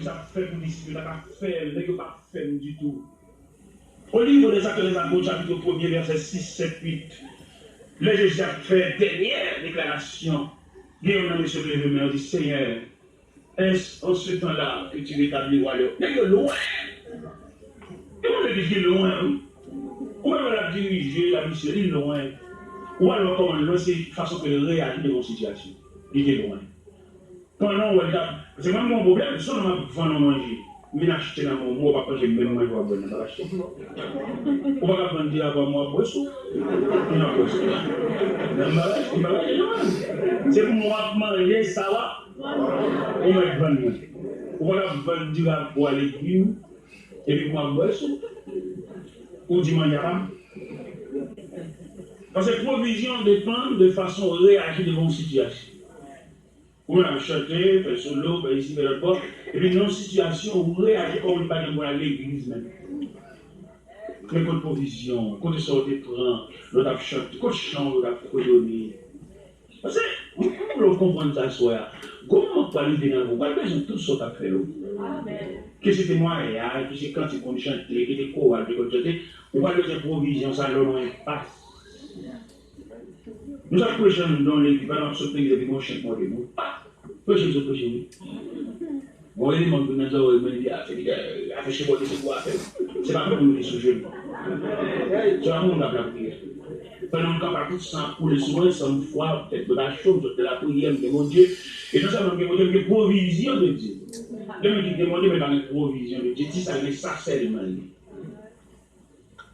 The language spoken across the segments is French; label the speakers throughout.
Speaker 1: ça fait pour disciples, ça pas faire, ne pas faire du tout. Au livre des Actes des Apôtres, chapitre 1er, verset 6, 7, 8, le Jésus a fait dernière déclaration. Guillaume, monsieur le maire, dit Seigneur, est-ce en ce temps-là que tu rétablis le royaume? Mais loin. Et on me dit loin. Ou même la diriger, la mission, il est loin. Ou alors comment c'est façon que réagir devant une situation. Il est loin. Pendant où c'est même mon problème, si on m'a vendu manger, mais acheter dans mon mot, papa, j'ai même manger à bonne acheter. On va pas dire à moi, boisson. Non, c'est pour moi manger, ça va. On va vendre. On va vendre à boire légumes, et puis moi, boisson. Ou dimanche, parce que provision dépend de façon de réagir devant une situation. On a chanté, fait solo, fait ici, fait là-bas, et puis dans une situation où on réagit comme on ne peut pas à l'église même. Mais quand provision, quand on sort des prend, on a chanté, quand on chante, on a redonné. Parce que, on peut comprendre ça, soir. Comment on peut aller dans le monde? Parce que j'ai tout ça à faire. Que c'était moi, que c'est quand on chantait, que c'était quoi, que on chantait, on va faire provision, ça ne passe. Nous avons prêché dans l'équipe, dans ce pays, avec mon chef, moi, de nous. Prêchez, oui. Bon, il demande que nous avons dit, à faire chez moi, c'est quoi à faire. C'est pas comme nous les sujets. C'est un monde à la prière. Pendant qu'on va tout ça pour les soins, sans foi, peut-être de la chose, de la prière de mon Dieu. Et nous savons que mon Dieu, une provision de Dieu. Dieu qui demande, mais dans une provision de Dieu, si ça n'est pas seulement.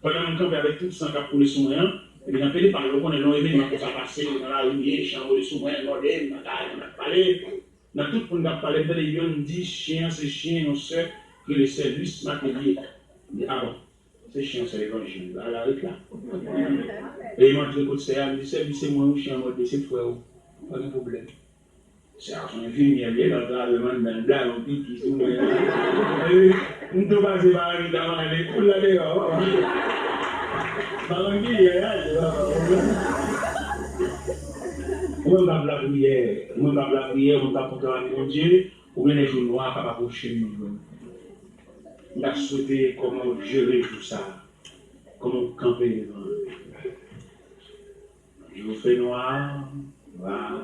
Speaker 1: Pendant qu'on va avec tout ça pour les soins, et bien, appelé par le qu'on est long événement pour ça passer dans la lumière, chambre de souverain, modèle, on a parlé. Dans tout le monde a parlé de l'évion, dit chien, c'est chien, on sait que le service matériel. Ah bon, c'est chien, c'est l'évangile. Là, là, là. Et il m'a dit, écoute, c'est le service, c'est moi, un chien, moi, c'est frère, pas de problème. C'est à son infirmière, il est dans le monde, dans le blanc, on pique, il se met. On ne peut pas se barrer dans les poules là dehors. On va la prière, on va porter à mon Dieu, ou bien les jours noirs, pas approcher nous. On a souhaité comment gérer tout ça, comment camper devant. Je vous fais noir, va,